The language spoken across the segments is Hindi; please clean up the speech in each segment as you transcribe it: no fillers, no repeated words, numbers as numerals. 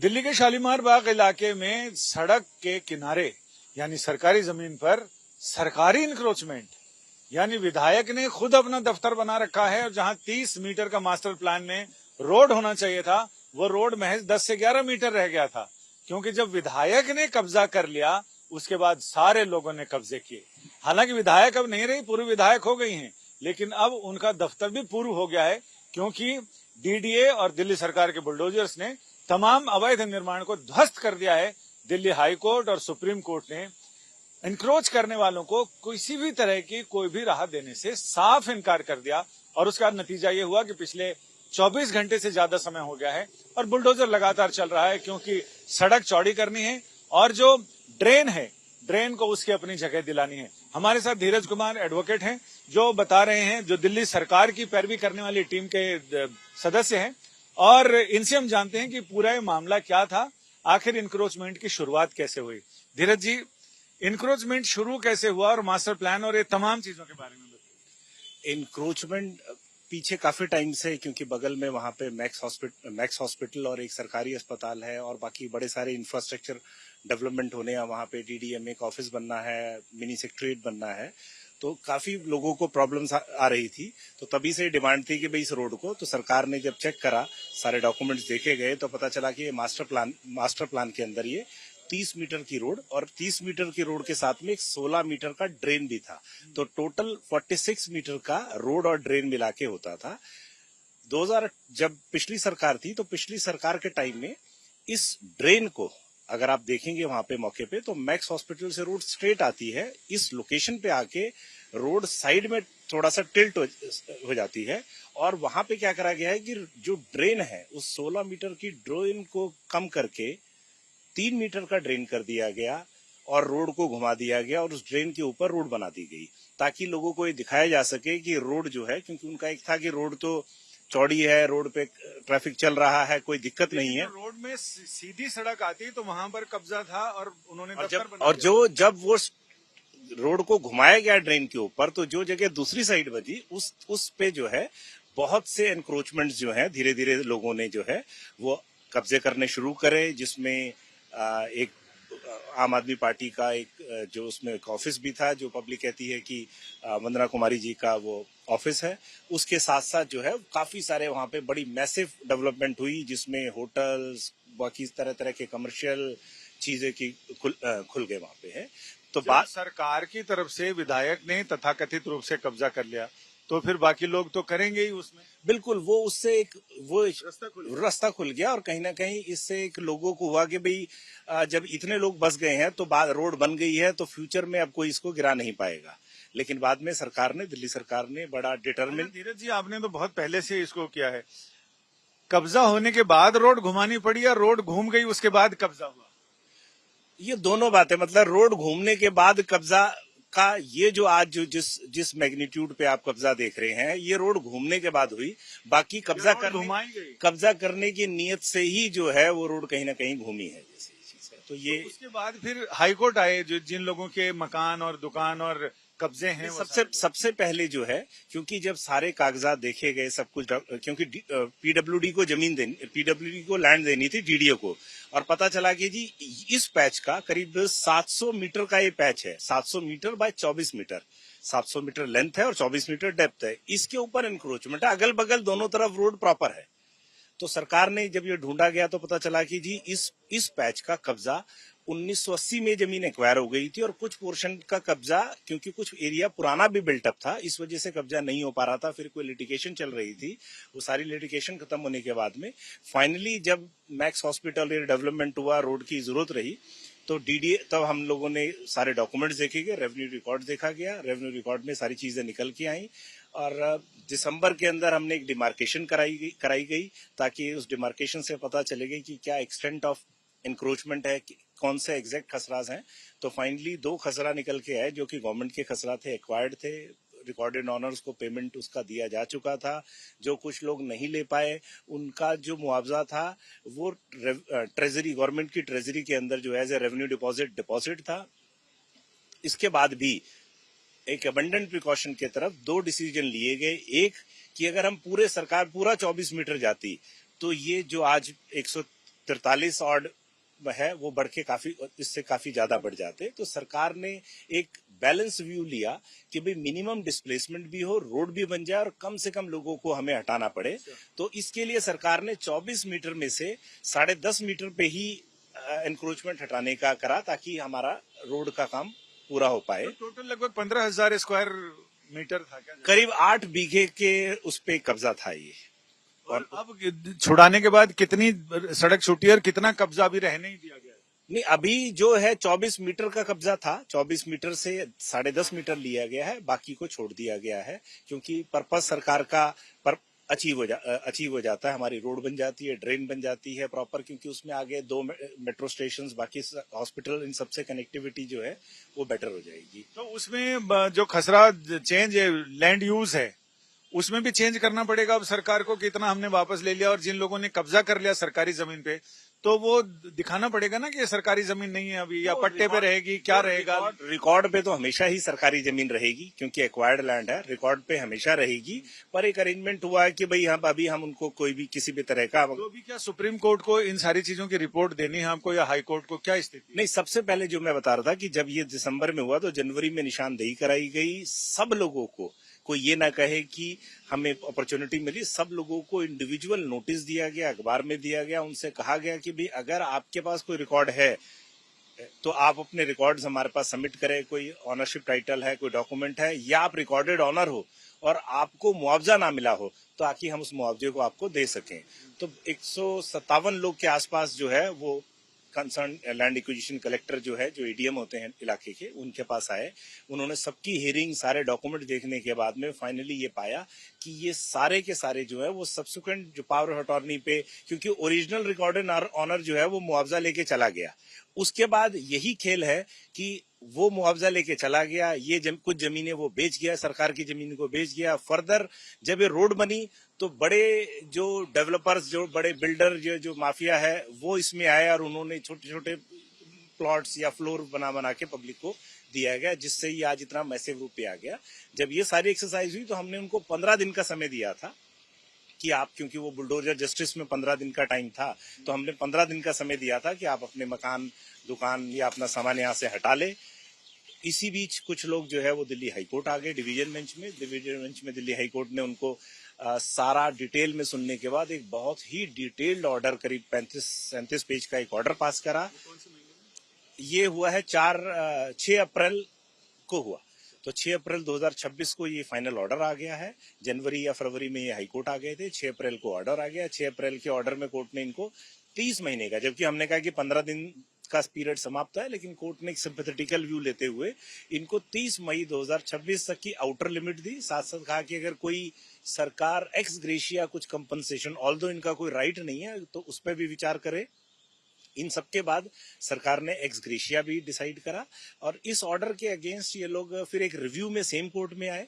दिल्ली के शालीमार बाग इलाके में सड़क के किनारे यानी सरकारी जमीन पर सरकारी इंक्रोचमेंट यानी विधायक ने खुद अपना दफ्तर बना रखा है और जहां 30 मीटर का मास्टर प्लान में रोड होना चाहिए था वो रोड महज 10 से 11 मीटर रह गया था, क्योंकि जब विधायक ने कब्जा कर लिया उसके बाद सारे लोगों ने कब्जे किए। हालांकि विधायक अब नहीं रही, पूर्व विधायक हो गई हैं, लेकिन अब उनका दफ्तर भी पूर्व हो गया है, क्योंकि डीडीए और दिल्ली सरकार के बुलडोजर्स ने तमाम अवैध निर्माण को ध्वस्त कर दिया है। दिल्ली हाई कोर्ट और सुप्रीम कोर्ट ने इंक्रोच करने वालों को किसी भी तरह की कोई भी राहत देने से साफ इनकार कर दिया और उसका नतीजा ये हुआ कि पिछले 24 घंटे से ज्यादा समय हो गया है और बुलडोजर लगातार चल रहा है, क्योंकि सड़क चौड़ी करनी है और जो ड्रेन है ड्रेन को उसकी अपनी जगह दिलानी है। हमारे साथ धीरज कुमार एडवोकेट हैं जो बता रहे हैं, जो दिल्ली सरकार की पैरवी करने वाली टीम के सदस्य हैं, और इनसे हम जानते हैं कि पूरा ये मामला क्या था, आखिर इंक्रोचमेंट की शुरुआत कैसे हुई। धीरज जी, इंक्रोचमेंट शुरू कैसे हुआ और मास्टर प्लान और ये तमाम चीजों के बारे में बताइए। इंक्रोचमेंट पीछे काफी टाइम से, क्योंकि बगल में वहां पे मैक्स हॉस्पिटल और एक सरकारी अस्पताल है और बाकी बड़े सारे इंफ्रास्ट्रक्चर डेवलपमेंट होने हैं। वहां पे डीडीएमए का ऑफिस बनना है, मिनी सेक्रेटरीट बनना है, तो काफी लोगों को प्रॉब्लम्स आ रही थी। तो तभी से डिमांड थी कि भाई इस रोड को, तो सरकार ने जब चेक करा, सारे डॉक्यूमेंट्स देखे गए, तो पता चला कि ये मास्टर प्लान के अंदर ये 30 मीटर की रोड और 30 मीटर की रोड के साथ में एक 16 मीटर का ड्रेन भी था, तो टोटल 46 मीटर का रोड और ड्रेन मिला के होता था। 2000 जब पिछली सरकार थी, तो पिछली सरकार के टाइम में इस ड्रेन को अगर आप देखेंगे वहां पे मौके पे, तो मैक्स हॉस्पिटल से रोड स्ट्रेट आती है, इस लोकेशन पे आके रोड साइड में थोड़ा सा टिल्ट हो जाती है, और वहां पे क्या करा गया है कि जो ड्रेन है उस 16 मीटर की ड्रेन को कम करके 3 मीटर का ड्रेन कर दिया गया और रोड को घुमा दिया गया और उस ड्रेन के ऊपर रोड बना दी गई, ताकि लोगों को ये दिखाया जा सके कि रोड जो है, क्योंकि उनका एक था कि रोड तो चौड़ी है, रोड पे ट्रैफिक चल रहा है, कोई दिक्कत नहीं है। रोड में सीधी सड़क आती तो वहां पर कब्जा था और उन्होंने जब वो रोड को घुमाया गया ड्रेन के ऊपर, तो जो जगह दूसरी साइड बची उस पे जो है बहुत से एनक्रोचमेंट जो है धीरे धीरे लोगों ने जो है वो कब्जे करने शुरू करे, जिसमें एक आम आदमी पार्टी का एक जो उसमें एक ऑफिस भी था, जो पब्लिक कहती है कि वंदना कुमारी जी का वो ऑफिस है, उसके साथ साथ जो है काफी सारे वहां पे बड़ी मैसिव डेवलपमेंट हुई, जिसमें होटल्स बाकी तरह तरह के कमर्शियल चीजें की खुल गए वहां पे है। तो बात सरकार की तरफ से विधायक ने तथाकथित रूप से कब्जा कर लिया, तो फिर बाकी लोग तो करेंगे ही उसमें। बिल्कुल, वो उससे एक वो रास्ता खुल गया और कहीं ना कहीं इससे एक लोगों को हुआ कि भाई जब इतने लोग बस गए हैं तो रोड बन गई है, तो फ्यूचर में अब कोई इसको गिरा नहीं पाएगा। लेकिन बाद में दिल्ली सरकार ने बड़ा डिटरमिन। धीरज जी, आपने तो बहुत पहले से इसको किया है, कब्जा होने के बाद रोड घुमानी पड़ी या रोड घूम गई उसके बाद कब्जा हुआ? ये दोनों बातें, मतलब रोड घूमने के बाद कब्जा का ये जो आज जो जिस मैग्नीट्यूड पे आप कब्जा देख रहे हैं, ये रोड घूमने के बाद हुई। बाकी कब्जा करने की नियत से ही जो है वो रोड कहीं ना कहीं घूमी है, जैसे चीज है। तो ये उसके बाद फिर हाईकोर्ट आए, जो जिन लोगों के मकान और दुकान और कब्जे हैं, सबसे पहले जो है, क्योंकि जब सारे कागजात देखे गए सब कुछ, क्योंकि पीडब्ल्यूडी को लैंड देनी थी डीडीओ को, और पता चला कि जी इस पैच का करीब 700 मीटर का ये पैच है, 700 metre by 24 metre, 700 metre length है और 24 मीटर डेप्थ है। इसके ऊपर इंक्रोचमेंट है, अगल बगल दोनों तरफ रोड प्रॉपर है। तो सरकार ने जब ये ढूंढा गया तो पता चला कि जी इस पैच का कब्जा 1980 में जमीन एक्वायर हो गई थी, और कुछ पोर्शन का कब्जा, क्योंकि कुछ एरिया पुराना भी बिल्टअप था, इस वजह से कब्जा नहीं हो पा रहा था। फिर कोई लिटिगेशन चल रही थी, वो सारी लिटिगेशन खत्म होने के बाद में फाइनली जब मैक्स हॉस्पिटल डेवलपमेंट हुआ, रोड की जरूरत रही, तो डीडीए तब हम लोगों ने सारे डॉक्यूमेंट्स देखे गए, रेवेन्यू रिकॉर्ड देखा गया, रेवेन्यू रिकॉर्ड में सारी चीजें निकल के आई, और दिसंबर के अंदर हमने एक डिमार्केशन कराई गई, ताकि उस डिमार्केशन से पता चलेगा कि क्या एक्सटेंट ऑफ इंक्रोचमेंट है, कौन से एग्जैक्ट खसराज हैं। तो फाइनली 2 खसरा निकल के आए, जो कि गवर्नमेंट के खसरा थे, एक्वायर्ड थे, रिकॉर्डेड ऑनर्स को पेमेंट उसका दिया जा चुका था। जो कुछ लोग नहीं ले पाए, उनका जो मुआवजा था वो ट्रेजरी, गवर्नमेंट की ट्रेजरी के अंदर जो एज ए रेवेन्यू डिपॉजिट था। इसके बाद भी एक अबंडेंट प्रिकॉशन के तरफ 2 डिसीजन लिए गए। एक कि अगर हम पूरा 24 मीटर जाती, तो ये जो आज 43 ऑड है, वो बढ़ के काफी, इससे काफी ज्यादा बढ़ जाते। तो सरकार ने एक बैलेंस व्यू लिया कि भाई मिनिमम डिस्प्लेसमेंट भी हो, रोड भी बन जाए और कम से कम लोगों को हमें हटाना पड़े। तो इसके लिए सरकार ने 24 मीटर में से 10.5 मीटर पे ही एनक्रोचमेंट हटाने का करा, ताकि हमारा रोड का काम पूरा हो पाए। तो टोटल लगभग 15,000 स्क्वायर मीटर था क्या? करीब 8 बीघे के उस पे कब्जा था ये। और अब छुड़ाने के बाद कितनी सड़क छूटी और कितना कब्जा अभी रहने ही दिया गया है? नहीं, अभी जो है 24 मीटर का कब्जा था, 24 मीटर से 10.5 मीटर लिया गया है, बाकी को छोड़ दिया गया है, क्योंकि पर्पस सरकार का पर अचीव हो जाता है। हमारी रोड बन जाती है, ड्रेन बन जाती है प्रॉपर, क्योंकि उसमें आगे 2 मेट्रो स्टेशन, बाकी हॉस्पिटल, इन सबसे कनेक्टिविटी जो है वो बेटर हो जाएगी। तो उसमें जो खसरा चेंज है, लैंड यूज है, उसमें भी चेंज करना पड़ेगा अब सरकार को कि इतना हमने वापस ले लिया, और जिन लोगों ने कब्जा कर लिया सरकारी जमीन पे, तो वो दिखाना पड़ेगा ना कि ये सरकारी जमीन नहीं है अभी, या पट्टे पे रहेगी, क्या रहेगा? रिकॉर्ड पे तो हमेशा ही सरकारी जमीन रहेगी, क्योंकि एक्वायर्ड लैंड है, रिकॉर्ड पे हमेशा रहेगी। पर एक अरेंजमेंट हुआ है कि भाई हम उनको कोई भी किसी भी तरह का, तो अभी क्या सुप्रीम कोर्ट को इन सारी चीजों की रिपोर्ट देनी है हमको, या हाई कोर्ट को, क्या स्थिति? नहीं, सबसे पहले जो मैं बता रहा था कि जब ये दिसंबर में हुआ तो जनवरी में निशानदेही कराई गई सब लोगों को। कोई ये ना कहे कि हमें अपॉर्चुनिटी मिली, सब लोगों को इंडिविजुअल नोटिस दिया गया, अखबार में दिया गया, उनसे कहा गया कि भाई अगर आपके पास कोई रिकॉर्ड है तो आप अपने रिकॉर्ड्स हमारे पास सबमिट करें। कोई ऑनरशिप टाइटल है, कोई डॉक्यूमेंट है, या आप रिकॉर्डेड ऑनर हो और आपको मुआवजा ना मिला हो, तो आकि हम उस मुआवजे को आपको दे सकें। तो 157 लोग के आसपास जो है वो कंसर्न लैंड एक्विजिशन कलेक्टर जो है, जो एडीएम होते हैं इलाके के, उनके पास आए। उन्होंने सबकी हियरिंग, सारे डॉक्यूमेंट देखने के बाद में फाइनली ये पाया कि ये सारे के सारे जो है वो सब्सिक्वेंट जो पावर ऑफ अटॉर्नी पे, क्योंकि ओरिजिनल रिकॉर्डेड ऑनर जो है वो मुआवजा लेके चला गया। उसके बाद यही खेल है कि वो मुआवजा लेके चला गया, ये कुछ जमीनें वो बेच गया, सरकार की जमीन को बेच गया। फर्दर जब ये रोड बनी तो बड़े जो डेवलपर्स, जो बड़े बिल्डर, जो माफिया है, वो इसमें आए और उन्होंने छोटे छोटे प्लॉट्स या फ्लोर बना बना के पब्लिक को दिया गया, जिससे ये आज इतना मैसिव रूप पे आ गया। जब ये सारी एक्सरसाइज हुई तो हमने उनको 15 दिन का समय दिया था कि आप, क्योंकि वो बुलडोजर जस्टिस में 15 दिन का टाइम था, तो हमने 15 दिन का समय दिया था कि आप अपने मकान, दुकान या अपना सामान यहाँ से हटा ले। इसी बीच कुछ लोग जो है वो दिल्ली हाईकोर्ट आ गए डिवीजन बेंच में। डिवीजन बेंच में दिल्ली हाईकोर्ट ने उनको सारा डिटेल में सुनने के बाद एक बहुत ही डिटेल्ड ऑर्डर, करीब 35-37 पेज का एक ऑर्डर पास करा। ये हुआ है 6 अप्रैल को हुआ। तो 6 अप्रैल 2026 को ये फाइनल ऑर्डर आ गया है। जनवरी या फरवरी में ये हाईकोर्ट आ गए थे, 6 अप्रैल को ऑर्डर आ गया। 6 अप्रैल के ऑर्डर में कोर्ट ने इनको 30 महीने का, जबकि हमने कहा कि 15 दिन का पीरियड समाप्त है, लेकिन कोर्ट ने एक सिंपैथेटिकल व्यू लेते हुए इनको 30 मई 2026 तक की आउटर लिमिट दी। साथ साथ कहा कि अगर कोई सरकार एक्स ग्रेशिया कुछ कंपनसेशन, ऑल्दो इनका कोई राइट नहीं है, तो उस पर भी विचार करे। इन सबके बाद सरकार ने एक्स ग्रेशिया भी डिसाइड करा, और इस ऑर्डर के अगेंस्ट ये लोग फिर एक रिव्यू में सेम कोर्ट में आए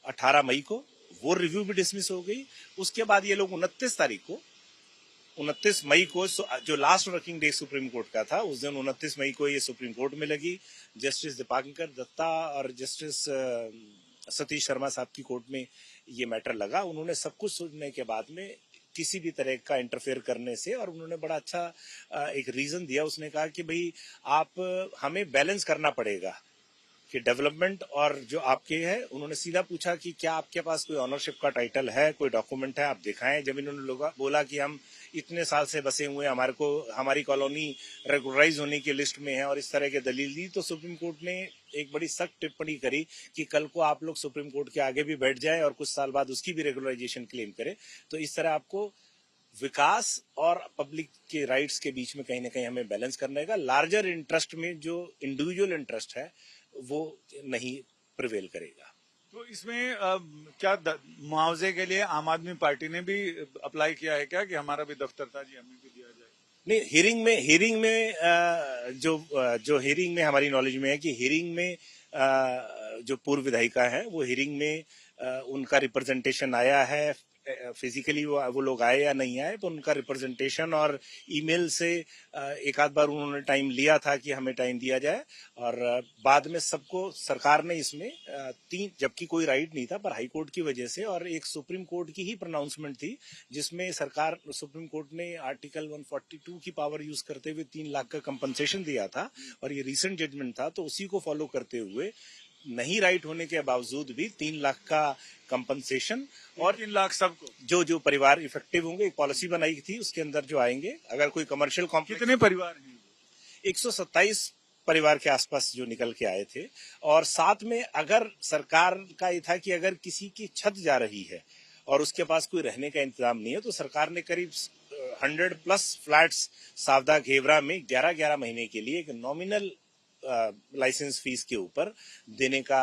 18 मई को। वो रिव्यू भी डिसमिस हो गई। उसके बाद ये लोग 29 मई को, जो last working day supreme court का था, उस दिन 29 मई को ये सुप्रीम कोर्ट में लगी। जस्टिस दीपांकर दत्ता और जस्टिस सतीश शर्मा साहब की कोर्ट में ये मैटर लगा। उन्होंने सब कुछ सुनने के बाद में किसी भी तरह का इंटरफेयर करने से, और उन्होंने बड़ा अच्छा एक रीजन दिया। उसने कहा कि भाई आप, हमें बैलेंस करना पड़ेगा कि डेवलपमेंट और जो आपके है। उन्होंने सीधा पूछा कि क्या आपके पास कोई ऑनरशिप का टाइटल है, कोई डॉक्यूमेंट है, आप दिखाएं। जब इन्होंने बोला कि हम इतने साल से बसे हुए, हमारी कॉलोनी रेगुलराइज होने की लिस्ट में है, और इस तरह के दलील दी, तो सुप्रीम कोर्ट ने एक बड़ी सख्त टिप्पणी करी कि कल को आप लोग सुप्रीम कोर्ट के आगे भी बैठ जाएं और कुछ साल बाद उसकी भी रेगुलराइजेशन क्लेम करें। तो इस तरह आपको विकास और पब्लिक के राइट्स के बीच में कहीं ना कहीं हमें बैलेंस करने का, लार्जर इंटरेस्ट में जो इंडिविजुअल इंटरेस्ट है वो नहीं प्रिवेल करेगा। तो इसमें क्या मुआवजे के लिए आम आदमी पार्टी ने भी अप्लाई किया है क्या, कि हमारा भी दफ्तर था जी, हमें भी दिया जाए? नहीं, हियरिंग में जो हियरिंग में हमारी नॉलेज में है कि हियरिंग में जो पूर्व विधायिका है, वो हियरिंग में उनका रिप्रेजेंटेशन आया है। फिजिकली वो लोग आए या नहीं आए, तो उनका रिप्रेजेंटेशन और ईमेल से एक आध बार उन्होंने टाइम लिया था कि हमें टाइम दिया जाए, और बाद में सबको सरकार ने इसमें तीन, जबकि कोई राइट नहीं था पर हाई कोर्ट की वजह से और एक सुप्रीम कोर्ट की ही प्रोनाउंसमेंट थी जिसमें सरकार सुप्रीम कोर्ट ने आर्टिकल 142 की पावर यूज करते हुए 3 लाख का कंपनसेशन दिया था, और ये रिसेंट जजमेंट था, तो उसी को फॉलो करते हुए नहीं राइट होने के बावजूद भी 3 लाख का कंपनसेशन और 3 लाख सबको। जो परिवार इफेक्टिव होंगे, एक पॉलिसी बनाई थी उसके अंदर जो आएंगे, अगर कोई कमर्शियल कॉम्प्लेक्स, कितने परिवार हैं? 127 परिवार के आसपास जो निकल के आए थे। और साथ में अगर सरकार का ये था कि अगर किसी की छत जा रही है और उसके पास कोई रहने का इंतजाम नहीं है, तो सरकार ने करीब 100+ फ्लैट्स सावदा घेवरा में 11-11 महीने के लिए एक नॉमिनल लाइसेंस फीस के ऊपर देने का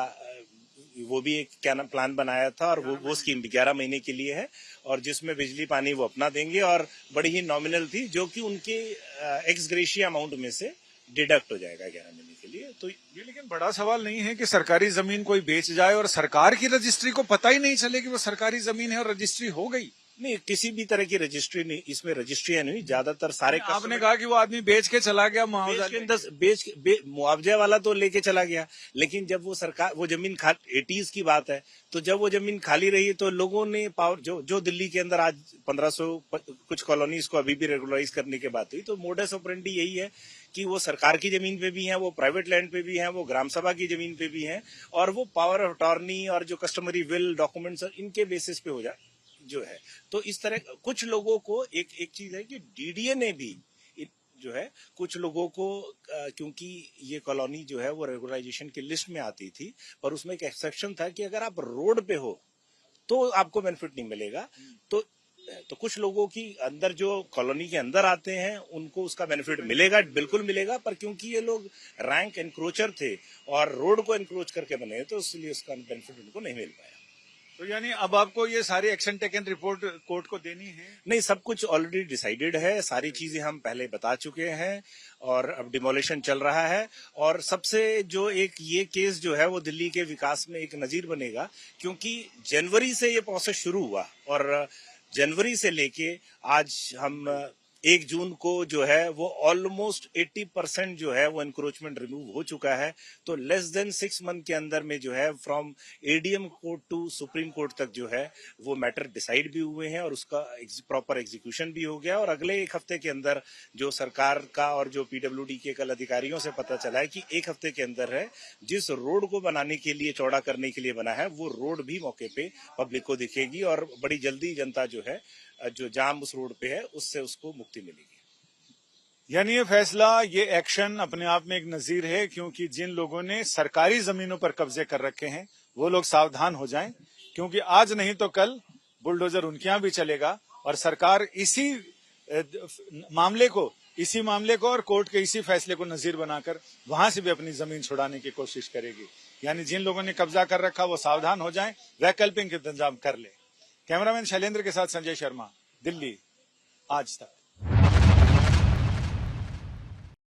वो भी एक क्या नाम प्लान बनाया था, और वो स्कीम भी 11 महीने के लिए है, और जिसमें बिजली पानी वो अपना देंगे, और बड़ी ही नॉमिनल थी जो कि उनके एक्स ग्रेशिया अमाउंट में से डिडक्ट हो जाएगा 11 महीने के लिए। तो ये लेकिन बड़ा सवाल नहीं है कि सरकारी जमीन कोई बेच जाए और सरकार की रजिस्ट्री को पता ही नहीं चले कि वो सरकारी जमीन है और रजिस्ट्री हो गई? नहीं, किसी भी तरह की रजिस्ट्री नहीं, इसमें रजिस्ट्रियां नहीं, ज्यादातर सारे आपने कहा कि वो आदमी बेच के चला गया मुआवजा मुआवजा वाला तो लेके चला गया, लेकिन जब वो सरकार वो जमीन 80s की बात है, तो जब वो जमीन खाली रही तो लोगों ने पावर जो दिल्ली के अंदर आज 1500 कुछ कॉलोनीज को अभी भी रेगुलराइज करने के बात हुई, तो मोडस ऑपरेंडी यही है कि वो सरकार की जमीन पे भी हैं, वो प्राइवेट लैंड पे भी हैं, वो ग्राम सभा की जमीन पे भी हैं, और वो पावर ऑफ अटॉर्नी और जो कस्टमरी विल डॉक्यूमेंट्स इनके बेसिस पे हो जाए जो है। तो इस तरह कुछ लोगों को एक चीज है कि डीडीए ने भी जो है कुछ लोगों को, क्योंकि ये कॉलोनी जो है वो रेगुलराइजेशन की लिस्ट में आती थी, पर उसमें एक एक्सेप्शन था कि अगर आप रोड पे हो तो आपको बेनिफिट नहीं मिलेगा। तो कुछ लोगों की अंदर जो कॉलोनी के अंदर आते हैं उनको उसका बेनिफिट मिलेगा, बिल्कुल मिलेगा, पर क्योंकि ये लोग रैंक एनक्रोचर थे और रोड को एनक्रोच करके बने, तो इसलिए उसका बेनिफिट उनको नहीं मिल पाया। तो यानी अब आपको ये सारी एक्शन टेकन रिपोर्ट कोर्ट को देनी है? नहीं, सब कुछ ऑलरेडी डिसाइडेड है, सारी चीजें हम पहले बता चुके हैं, और अब डिमोलिशन चल रहा है। और सबसे जो एक ये केस जो है वो दिल्ली के विकास में एक नजीर बनेगा, क्योंकि जनवरी से ये प्रोसेस शुरू हुआ, और जनवरी से लेके आज हम 1 जून को जो है वो ऑलमोस्ट 80% जो है वो एनक्रोचमेंट रिमूव हो चुका है। तो लेस देन 6 मंथ के अंदर में जो है from ADM court to supreme court तक जो है वो मैटर डिसाइड भी हुए हैं, और उसका प्रॉपर एग्जीक्यूशन भी हो गया। और अगले 1 हफ्ते के अंदर जो सरकार का और जो पीडब्ल्यूडी के कल अधिकारियों से पता चला है कि 1 हफ्ते के अंदर है जिस रोड को बनाने के लिए, चौड़ा करने के लिए बना है, वो रोड भी मौके पे पब्लिक को दिखेगी, और बड़ी जल्दी जनता जो है जो जाम उस रोड पे है उससे उसको मुक्ति मिलेगी। यानी ये फैसला, ये एक्शन अपने आप में एक नजीर है, क्योंकि जिन लोगों ने सरकारी जमीनों पर कब्जे कर रखे हैं वो लोग सावधान हो जाएं, क्योंकि आज नहीं तो कल बुलडोजर उनके यहां भी चलेगा, और सरकार इसी मामले को और कोर्ट के इसी फैसले को नजीर बनाकर वहां से भी अपनी जमीन छुड़ाने की कोशिश करेगी। यानी जिन लोगों ने कब्जा कर रखा वो सावधान हो जाएं, वैकल्पिक इंतजाम कर ले। कैमरामैन शैलेंद्र के साथ संजय शर्मा, दिल्ली, आज तक।